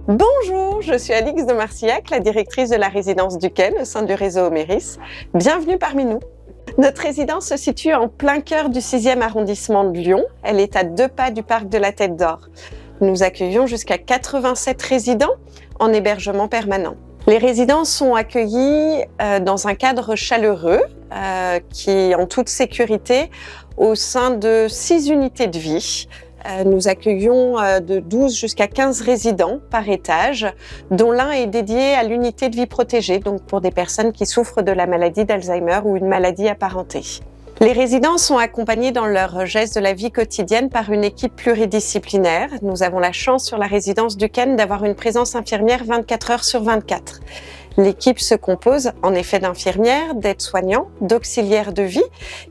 Bonjour, je suis Alix de Marcillac, la directrice de la résidence du Ken au sein du réseau Oméris. Bienvenue parmi nous. Notre résidence se situe en plein cœur du 6e arrondissement de Lyon. Elle est à 2 pas du parc de la Tête d'Or. Nous accueillons jusqu'à 87 résidents en hébergement permanent. Les résidents sont accueillis dans un cadre chaleureux qui, en toute sécurité, au sein de 6 unités de vie. Nous accueillons de 12 jusqu'à 15 résidents par étage, dont l'un est dédié à l'unité de vie protégée, donc pour des personnes qui souffrent de la maladie d'Alzheimer ou une maladie apparentée. Les résidents sont accompagnés dans leurs gestes de la vie quotidienne par une équipe pluridisciplinaire. Nous avons la chance sur la résidence du Ken d'avoir une présence infirmière 24 heures sur 24. L'équipe se compose en effet d'infirmières, d'aides-soignants, d'auxiliaires de vie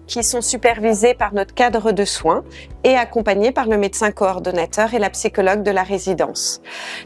qui sont supervisés par notre cadre de soins et accompagnés par le médecin coordonnateur et la psychologue de la résidence.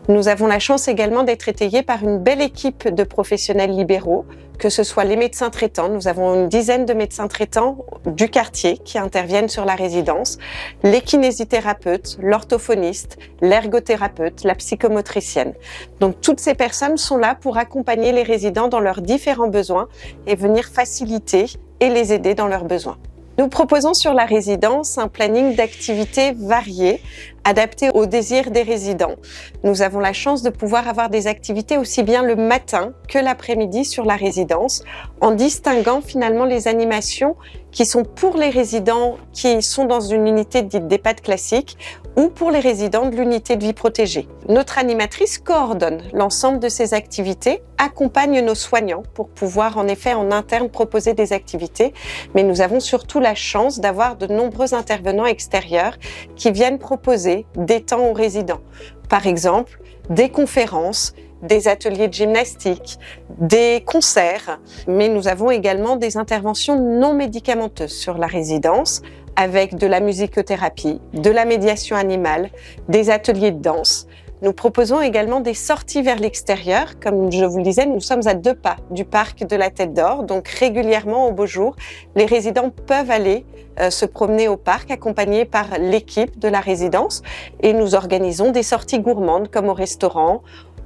Nous avons la chance également d'être étayés par une belle équipe de professionnels libéraux, que ce soit les médecins traitants. Nous avons une dizaine de médecins traitants du quartier qui interviennent sur la résidence, les kinésithérapeutes, l'orthophoniste, l'ergothérapeute, la psychomotricienne. Donc toutes ces personnes sont là pour accompagner les résidents dans leurs différents besoins et venir faciliter et les aider dans leurs besoins. Nous proposons sur la résidence un planning d'activités variées, adapté aux désirs des résidents. Nous avons la chance de pouvoir avoir des activités aussi bien le matin que l'après-midi sur la résidence, en distinguant finalement les animations qui sont pour les résidents qui sont dans une unité dite d'EHPAD classique ou pour les résidents de l'unité de vie protégée. Notre animatrice coordonne l'ensemble de ces activités, accompagne nos soignants pour pouvoir en effet en interne proposer des activités, mais nous avons surtout la chance d'avoir de nombreux intervenants extérieurs qui viennent proposer des temps aux résidents. Par exemple, des conférences, des ateliers de gymnastique, des concerts, mais nous avons également des interventions non médicamenteuses sur la résidence avec de la musicothérapie, de la médiation animale, des ateliers de danse. Nous proposons également des sorties vers l'extérieur. Comme je vous le disais, nous sommes à 2 pas du parc de la Tête d'Or. Donc régulièrement au beau jour, les résidents peuvent aller se promener au parc accompagnés par l'équipe de la résidence. Et nous organisons des sorties gourmandes comme au restaurant,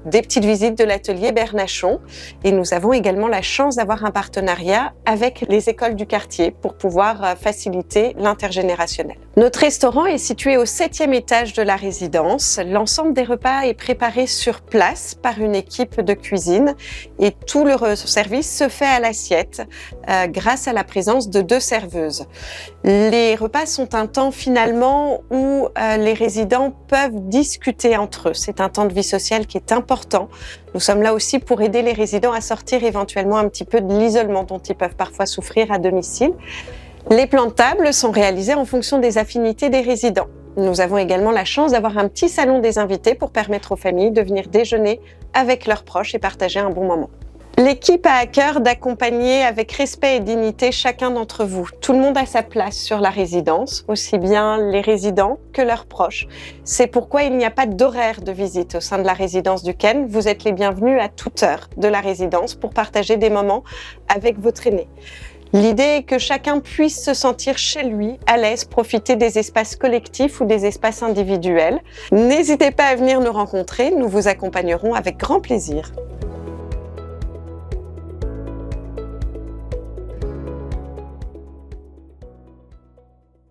des petites visites de l'atelier Bernachon. Et nous avons également la chance d'avoir un partenariat avec les écoles du quartier pour pouvoir faciliter l'intergénérationnel. Notre restaurant est situé au 7e étage de la résidence. L'ensemble des repas est préparé sur place par une équipe de cuisine et tout le service se fait à l'assiette grâce à la présence de 2 serveuses. Les repas sont un temps finalement où les résidents peuvent discuter entre eux. C'est un temps de vie sociale qui est important. Nous sommes là aussi pour aider les résidents à sortir éventuellement un petit peu de l'isolement dont ils peuvent parfois souffrir à domicile. Les plans de table sont réalisés en fonction des affinités des résidents. Nous avons également la chance d'avoir un petit salon des invités pour permettre aux familles de venir déjeuner avec leurs proches et partager un bon moment. L'équipe a à cœur d'accompagner avec respect et dignité chacun d'entre vous. Tout le monde a sa place sur la résidence, aussi bien les résidents que leurs proches. C'est pourquoi il n'y a pas d'horaire de visite au sein de la résidence du Ken. Vous êtes les bienvenus à toute heure de la résidence pour partager des moments avec votre aîné. L'idée est que chacun puisse se sentir chez lui, à l'aise, profiter des espaces collectifs ou des espaces individuels. N'hésitez pas à venir nous rencontrer, nous vous accompagnerons avec grand plaisir.